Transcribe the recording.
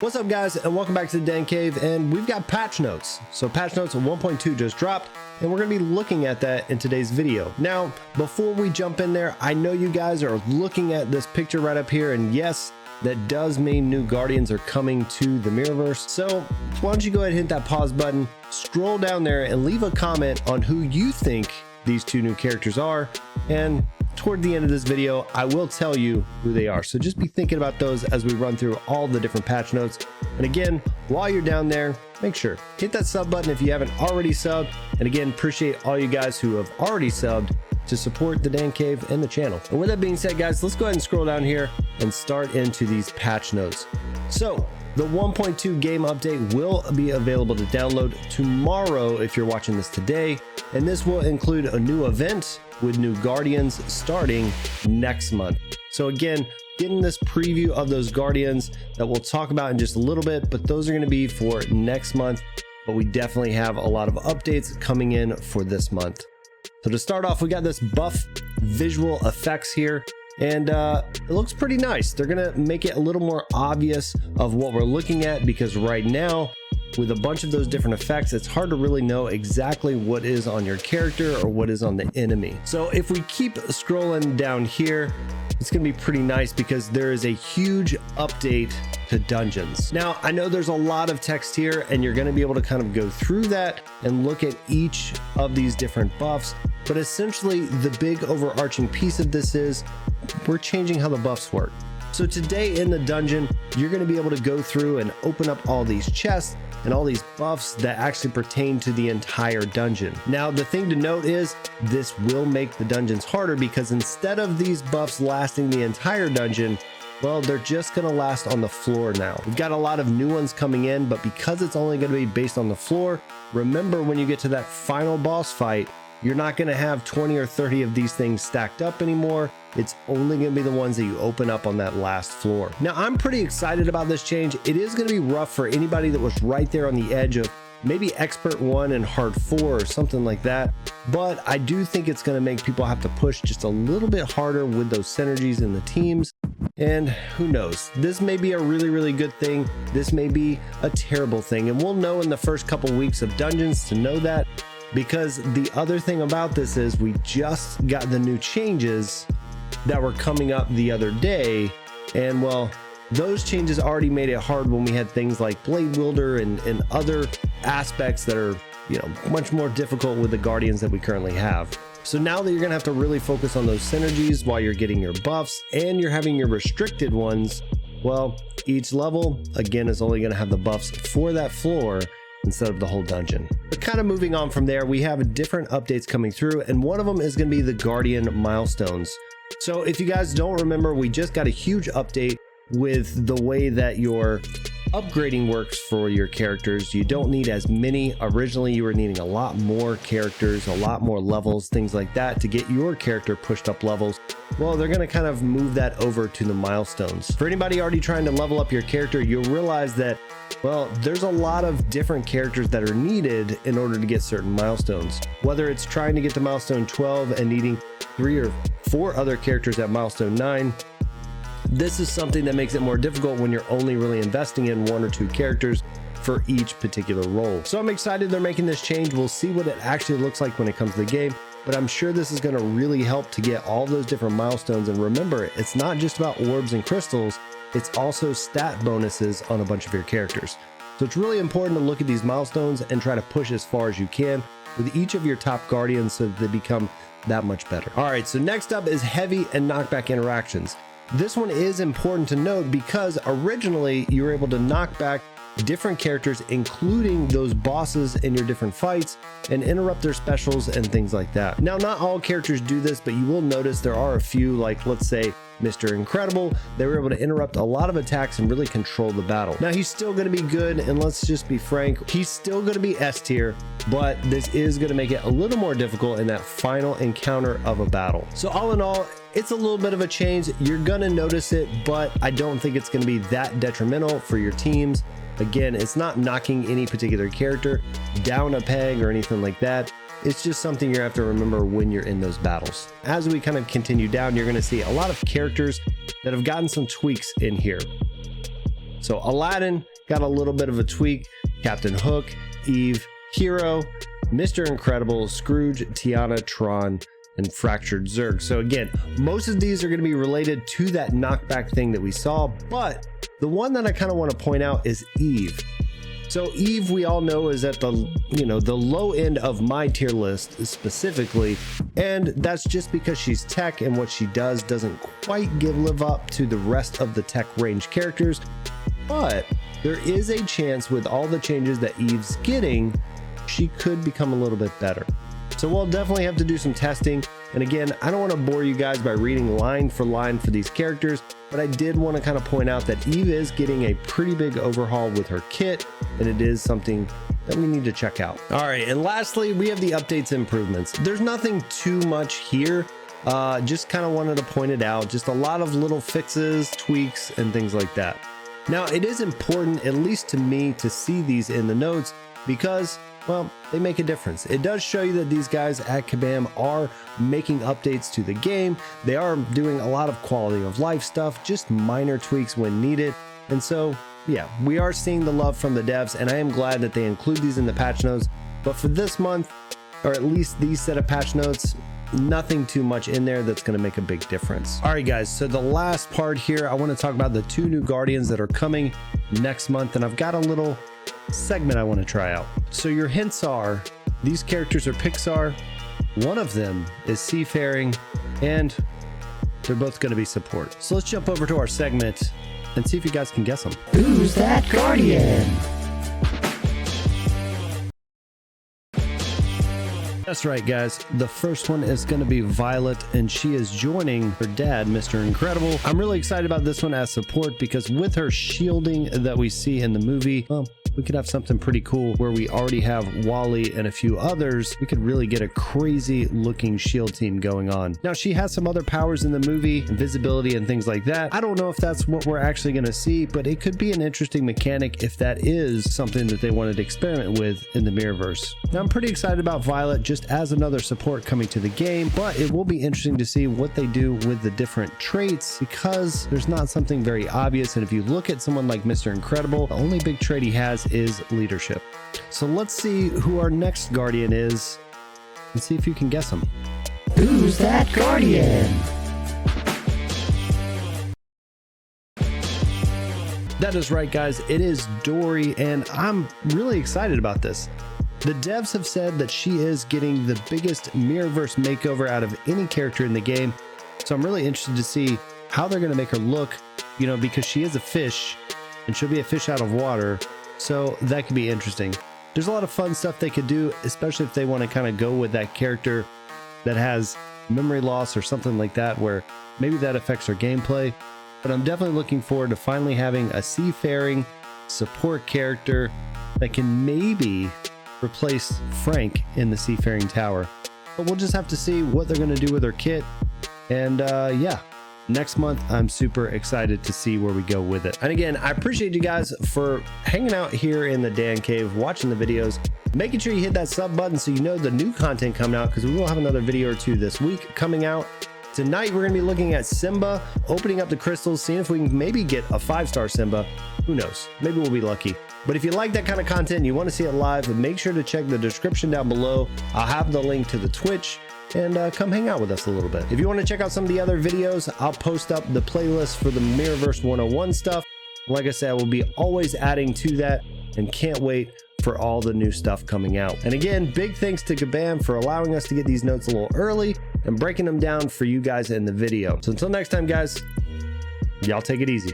What's up guys, and welcome back to the Dan Cave, and we've got patch notes. So patch notes 1.2 just dropped, and we're going to be looking at that in today's video. Now, before we jump in there, I know you guys are looking at this picture right up here, and yes, that does mean new Guardians are coming to the Mirrorverse. So why don't you go ahead and hit that pause button, scroll down there, and leave a comment on who you think these two new characters are, and toward the end of this video, I will tell you who they are. So just be thinking about those as we run through all the different patch notes. And again, while you're down there, make sure hit that sub button if you haven't already subbed. And again, appreciate all you guys who have already subbed to support the Dan Cave and the channel. And with that being said, guys, let's go ahead and scroll down here and start into these patch notes. So the 1.2 game update will be available to download tomorrow if you're watching this today. And this will include a new event with new Guardians starting next month. So again, getting this preview of those Guardians that we'll talk about in just a little bit, but those are going to be for next month. But we definitely have a lot of updates coming in for this month. So to start off, we got this buff visual effects here, and it looks pretty nice. They're going to make it a little more obvious of what we're looking at, because right now, with a bunch of those different effects, it's hard to really know exactly what is on your character or what is on the enemy. So if we keep scrolling down here, it's going to be pretty nice because there is a huge update to dungeons. Now, I know there's a lot of text here, and you're going to be able to kind of go through that and look at each of these different buffs. But essentially, the big overarching piece of this is we're changing how the buffs work. So today in the dungeon, you're going to be able to go through and open up all these chests and all these buffs that actually pertain to the entire dungeon. Now, the thing to note is this will make the dungeons harder, because instead of these buffs lasting the entire dungeon, well, they're just going to last on the floor now. We've got a lot of new ones coming in, but because it's only going to be based on the floor, remember when you get to that final boss fight, you're not going to have 20 or 30 of these things stacked up anymore. It's only going to be the ones that you open up on that last floor. Now, I'm pretty excited about this change. It is going to be rough for anybody that was right there on the edge of maybe Expert 1 and Hard 4 or something like that. But I do think it's going to make people have to push just a little bit harder with those synergies in the teams. And who knows? This may be a really, really good thing. This may be a terrible thing. And we'll know in the first couple weeks of dungeons to know that. Because the other thing about this is we just got the new changes that were coming up the other day, and well, those changes already made it hard when we had things like Blade Wielder and other aspects that are, you know, much more difficult with the Guardians that we currently have. So now that you're gonna have to really focus on those synergies while you're getting your buffs and you're having your restricted ones, well, each level again is only gonna have the buffs for that floor instead of the whole dungeon. But kind of moving on from there, we have different updates coming through, and one of them is going to be the Guardian milestones. So if you guys don't remember, we just got a huge update with the way that your upgrading works for your characters. You don't need as many. Originally, you were needing a lot more characters, a lot more levels, things like that to get your character pushed up levels. Well, they're going to kind of move that over to the milestones. For anybody already trying to level up your character, you'll realize that, well, there's a lot of different characters that are needed in order to get certain milestones. Whether it's trying to get to milestone 12 and needing 3 or 4 other characters at milestone 9, this is something that makes it more difficult when you're only really investing in 1 or 2 characters for each particular role. So I'm excited they're making this change. We'll see what it actually looks like when it comes to the game, but I'm sure this is going to really help to get all those different milestones. And remember, it's not just about orbs and crystals, it's also stat bonuses on a bunch of your characters. So it's really important to look at these milestones and try to push as far as you can with each of your top Guardians so that they become that much better. All right, so next up is heavy and knockback interactions. This one is important to note because originally you were able to knock back different characters, including those bosses in your different fights, and interrupt their specials and things like that. Now, not all characters do this, but you will notice there are a few, like let's say Mr. Incredible. They were able to interrupt a lot of attacks and really control the battle. Now, he's still going to be good, and let's just be frank, he's still going to be S tier, but this is going to make it a little more difficult in that final encounter of a battle. So all in all, it's a little bit of a change. You're going to notice it, but I don't think it's going to be that detrimental for your teams. Again, it's not knocking any particular character down a peg or anything like that. It's just something you have to remember when you're in those battles. As we kind of continue down, you're going to see a lot of characters that have gotten some tweaks in here. So Aladdin got a little bit of a tweak. Captain Hook, Eve, Hero, Mr. Incredible, Scrooge, Tiana, Tron, and Fractured Zurg. So again, most of these are going to be related to that knockback thing that we saw, but the one that I kind of want to point out is Eve. So Eve, we all know, is at the the low end of my tier list specifically, and that's just because she's tech and what she does doesn't quite live up to the rest of the tech range characters. But there is a chance with all the changes that Eve's getting, she could become a little bit better. So we'll definitely have to do some testing. And again, I don't want to bore you guys by reading line for line for these characters, but I did want to kind of point out that Eve is getting a pretty big overhaul with her kit, and it is something that we need to check out. All right, and lastly, we have the updates and improvements. There's nothing too much here. Just kind of wanted to point it out. Just a lot of little fixes, tweaks, and things like that. Now, it is important, at least to me, to see these in the notes because, well, they make a difference. It does show you that these guys at Kabam are making updates to the game. They are doing a lot of quality of life stuff, just minor tweaks when needed. And so, yeah, we are seeing the love from the devs, and I am glad that they include these in the patch notes. But for this month, or at least these set of patch notes, nothing too much in there that's going to make a big difference. All right, guys, so the last part here, I want to talk about the 2 new Guardians that are coming next month, and I've got a little segment I want to try out. So your hints are, these characters are Pixar, one of them is Seafaring, and they're both going to be support. So let's jump over to our segment and see if you guys can guess them. Who's that Guardian? That's right, guys. The first one is going to be Violet, and she is joining her dad, Mr. Incredible. I'm really excited about this one as support because with her shielding that we see in the movie, well, we could have something pretty cool where we already have Wally and a few others. We could really get a crazy looking shield team going on. Now, she has some other powers in the movie, invisibility and things like that. I don't know if that's what we're actually going to see, but it could be an interesting mechanic if that is something that they wanted to experiment with in the Mirrorverse. Now, I'm pretty excited about Violet just as another support coming to the game, but it will be interesting to see what they do with the different traits because there's not something very obvious. And if you look at someone like Mr. Incredible, the only big trait he has is leadership. So let's see who our next Guardian is and see if you can guess him. Who's that Guardian? That is right, guys. It is Dory, and I'm really excited about this. The devs have said that she is getting the biggest Mirrorverse makeover out of any character in the game. So I'm really interested to see how they're going to make her look, because she is a fish and she'll be a fish out of water. So that could be interesting. There's a lot of fun stuff they could do, especially if they want to kind of go with that character that has memory loss or something like that, where maybe that affects her gameplay. But I'm definitely looking forward to finally having a seafaring support character that can maybe replace Frank in the Seafaring Tower. But we'll just have to see what they're going to do with her kit. And yeah, next month I'm super excited to see where we go with it. And again, I appreciate you guys for hanging out here in the Dan Cave, watching the videos, making sure you hit that sub button so you know the new content coming out, because we will have another video or two this week coming out. Tonight we're going to be looking at Simba, opening up the crystals, seeing if we can maybe get a 5-star Simba. Who knows? Maybe we'll be lucky. But if you like that kind of content and you want to see it live, make sure to check the description down below. I'll have the link to the Twitch, and come hang out with us a little bit. If you want to check out some of the other videos, I'll post up the playlist for the Mirrorverse 101 stuff. Like I said, we'll be always adding to that, and can't wait for all the new stuff coming out. And again, big thanks to Kabam for allowing us to get these notes a little early and breaking them down for you guys in the video. So until next time, guys, y'all take it easy.